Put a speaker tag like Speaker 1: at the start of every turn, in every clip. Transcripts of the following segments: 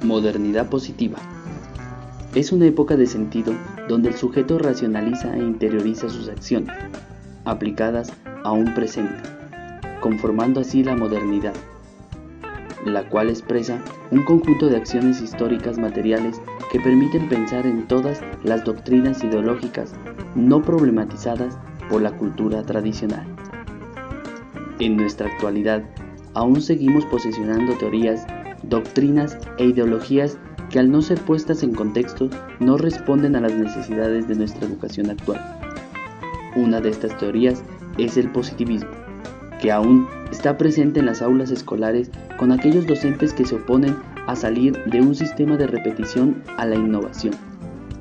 Speaker 1: Modernidad positiva. Es una época de sentido donde el sujeto racionaliza e interioriza sus acciones, aplicadas a un presente, conformando así la modernidad, la cual expresa un conjunto de acciones históricas materiales que permiten pensar en todas las doctrinas ideológicas no problematizadas por la cultura tradicional. En nuestra actualidad, aún seguimos posicionando teorías, doctrinas e ideologías que al no ser puestas en contexto no responden a las necesidades de nuestra educación actual. Una de estas teorías es el positivismo, que aún está presente en las aulas escolares con aquellos docentes que se oponen a salir de un sistema de repetición a la innovación,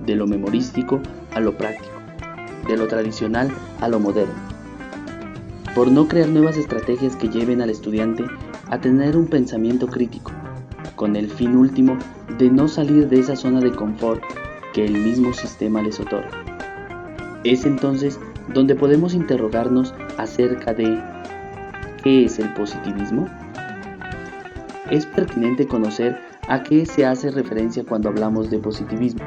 Speaker 1: de lo memorístico a lo práctico, de lo tradicional a lo moderno, por no crear nuevas estrategias que lleven al estudiante a tener un pensamiento crítico, con el fin último de no salir de esa zona de confort que el mismo sistema les otorga. Es entonces donde podemos interrogarnos acerca de ¿qué es el positivismo? Es pertinente conocer a qué se hace referencia cuando hablamos de positivismo,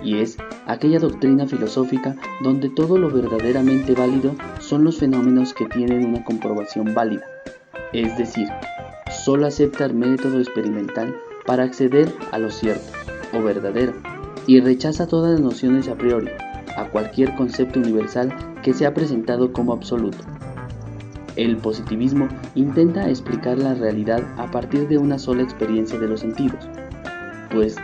Speaker 1: y es aquella doctrina filosófica donde todo lo verdaderamente válido son los fenómenos que tienen una comprobación válida, es decir, solo acepta el método experimental para acceder a lo cierto o verdadero y rechaza todas las nociones a priori, a cualquier concepto universal que sea presentado como absoluto. El positivismo intenta explicar la realidad a partir de una sola experiencia de los sentidos, pues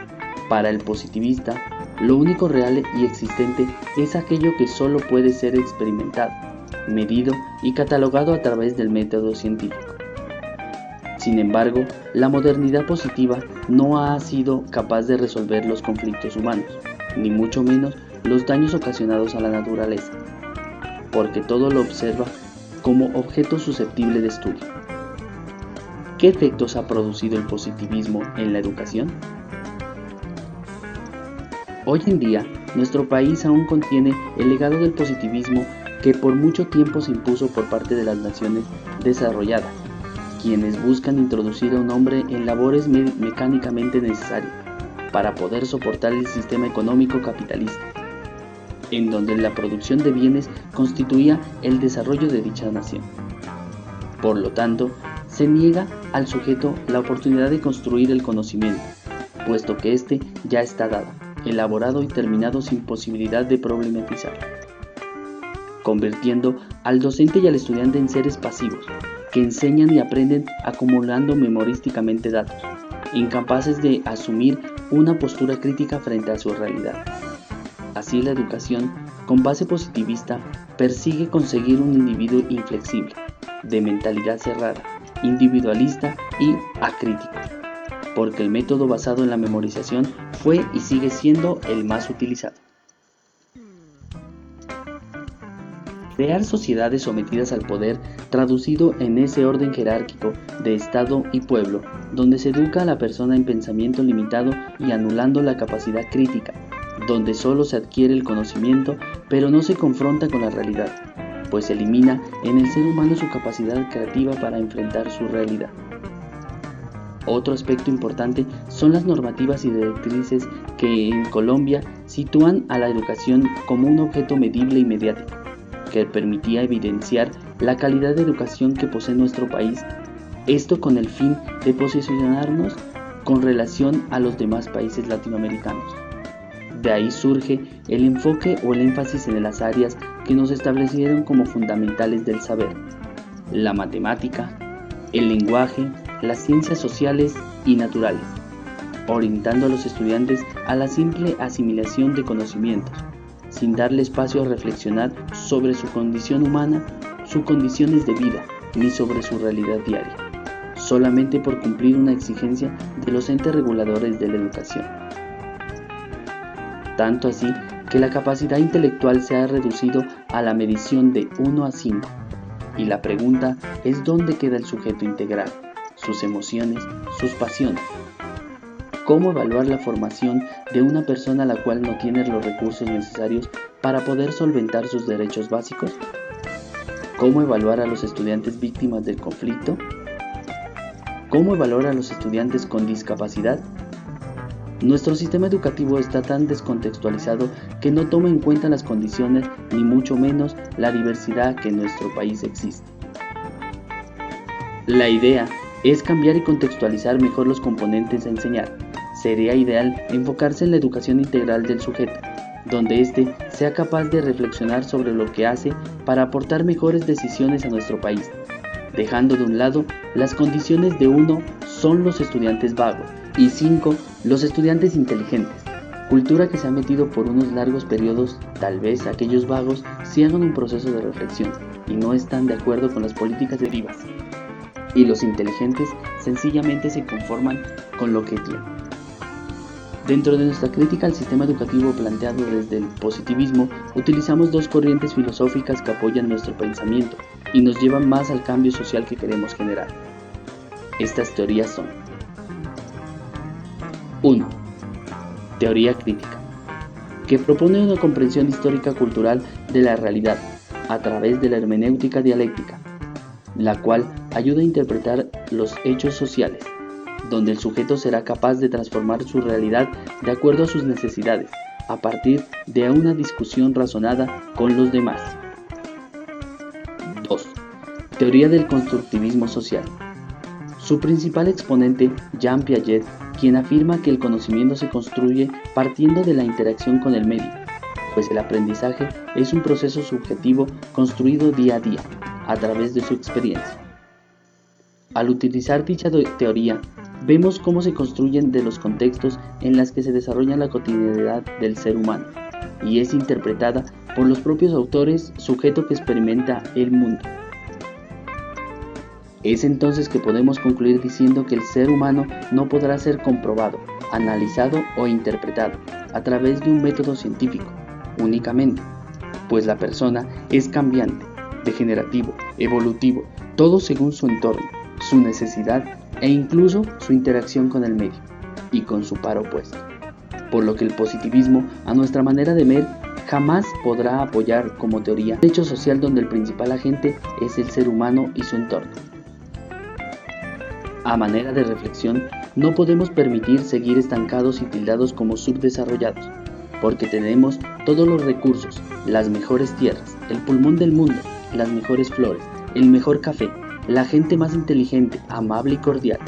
Speaker 1: para el positivista lo único real y existente es aquello que solo puede ser experimentado, medido y catalogado a través del método científico. Sin embargo, la modernidad positiva no ha sido capaz de resolver los conflictos humanos, ni mucho menos los daños ocasionados a la naturaleza, porque todo lo observa como objeto susceptible de estudio. ¿Qué efectos ha producido el positivismo en la educación? Hoy en día, nuestro país aún contiene el legado del positivismo que por mucho tiempo se impuso por parte de las naciones desarrolladas, quienes buscan introducir a un hombre en labores mecánicamente necesarias para poder soportar el sistema económico capitalista, en donde la producción de bienes constituía el desarrollo de dicha nación. Por lo tanto, se niega al sujeto la oportunidad de construir el conocimiento, puesto que éste ya está dado, elaborado y terminado sin posibilidad de problematizar, convirtiendo al docente y al estudiante en seres pasivos, que enseñan y aprenden acumulando memorísticamente datos, incapaces de asumir una postura crítica frente a su realidad. Así la educación, con base positivista, persigue conseguir un individuo inflexible, de mentalidad cerrada, individualista y acrítico, porque el método basado en la memorización fue y sigue siendo el más utilizado. Crear sociedades sometidas al poder, traducido en ese orden jerárquico de Estado y pueblo, donde se educa a la persona en pensamiento limitado y anulando la capacidad crítica, donde solo se adquiere el conocimiento, pero no se confronta con la realidad, pues elimina en el ser humano su capacidad creativa para enfrentar su realidad. Otro aspecto importante son las normativas y directrices que en Colombia sitúan a la educación como un objeto medible y mediático, que permitía evidenciar la calidad de educación que posee nuestro país, esto con el fin de posicionarnos con relación a los demás países latinoamericanos. De ahí surge el enfoque o el énfasis en las áreas que nos establecieron como fundamentales del saber: la matemática, el lenguaje, las ciencias sociales y naturales, orientando a los estudiantes a la simple asimilación de conocimientos, sin darle espacio a reflexionar sobre su condición humana, sus condiciones de vida, ni sobre su realidad diaria, solamente por cumplir una exigencia de los entes reguladores de la educación. Tanto así que la capacidad intelectual se ha reducido a la medición de 1 a 5, y la pregunta es ¿dónde queda el sujeto integral, sus emociones, sus pasiones? ¿Cómo evaluar la formación de una persona a la cual no tiene los recursos necesarios para poder solventar sus derechos básicos? ¿Cómo evaluar a los estudiantes víctimas del conflicto? ¿Cómo evaluar a los estudiantes con discapacidad? Nuestro sistema educativo está tan descontextualizado que no toma en cuenta las condiciones ni mucho menos la diversidad que en nuestro país existe. La idea es cambiar y contextualizar mejor los componentes a enseñar. Sería ideal enfocarse en la educación integral del sujeto, donde éste sea capaz de reflexionar sobre lo que hace para aportar mejores decisiones a nuestro país, dejando de un lado las condiciones de 1 son los estudiantes vagos y 5 los estudiantes inteligentes, cultura que se ha metido por unos largos periodos. Tal vez aquellos vagos sí hagan un proceso de reflexión y no están de acuerdo con las políticas derivas, y los inteligentes sencillamente se conforman con lo que tienen. Dentro de nuestra crítica al sistema educativo planteado desde el positivismo, utilizamos dos corrientes filosóficas que apoyan nuestro pensamiento y nos llevan más al cambio social que queremos generar. Estas teorías son: 1. Teoría crítica, que propone una comprensión histórica cultural de la realidad a través de la hermenéutica dialéctica, la cual ayuda a interpretar los hechos sociales, donde el sujeto será capaz de transformar su realidad de acuerdo a sus necesidades, a partir de una discusión razonada con los demás. 2. Teoría del constructivismo social. Su principal exponente, Jean Piaget, quien afirma que el conocimiento se construye partiendo de la interacción con el medio, pues el aprendizaje es un proceso subjetivo construido día a día, a través de su experiencia. Al utilizar dicha teoría, vemos cómo se construyen de los contextos en los que se desarrolla la cotidianidad del ser humano, y es interpretada por los propios autores, sujeto que experimenta el mundo. Es entonces que podemos concluir diciendo que el ser humano no podrá ser comprobado, analizado o interpretado a través de un método científico únicamente, pues la persona es cambiante, degenerativo, evolutivo, todo según su entorno, su necesidad e incluso su interacción con el medio y con su par opuesto. Por lo que el positivismo, a nuestra manera de ver, jamás podrá apoyar como teoría un hecho social donde el principal agente es el ser humano y su entorno. A manera de reflexión, no podemos permitir seguir estancados y tildados como subdesarrollados, porque tenemos todos los recursos, las mejores tierras, el pulmón del mundo, las mejores flores, el mejor café, la gente más inteligente, amable y cordial.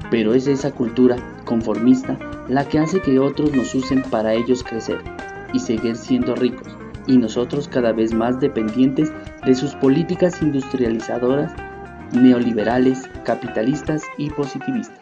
Speaker 1: Pero es esa cultura conformista la que hace que otros nos usen para ellos crecer y seguir siendo ricos, y nosotros cada vez más dependientes de sus políticas industrializadoras, neoliberales, capitalistas y positivistas.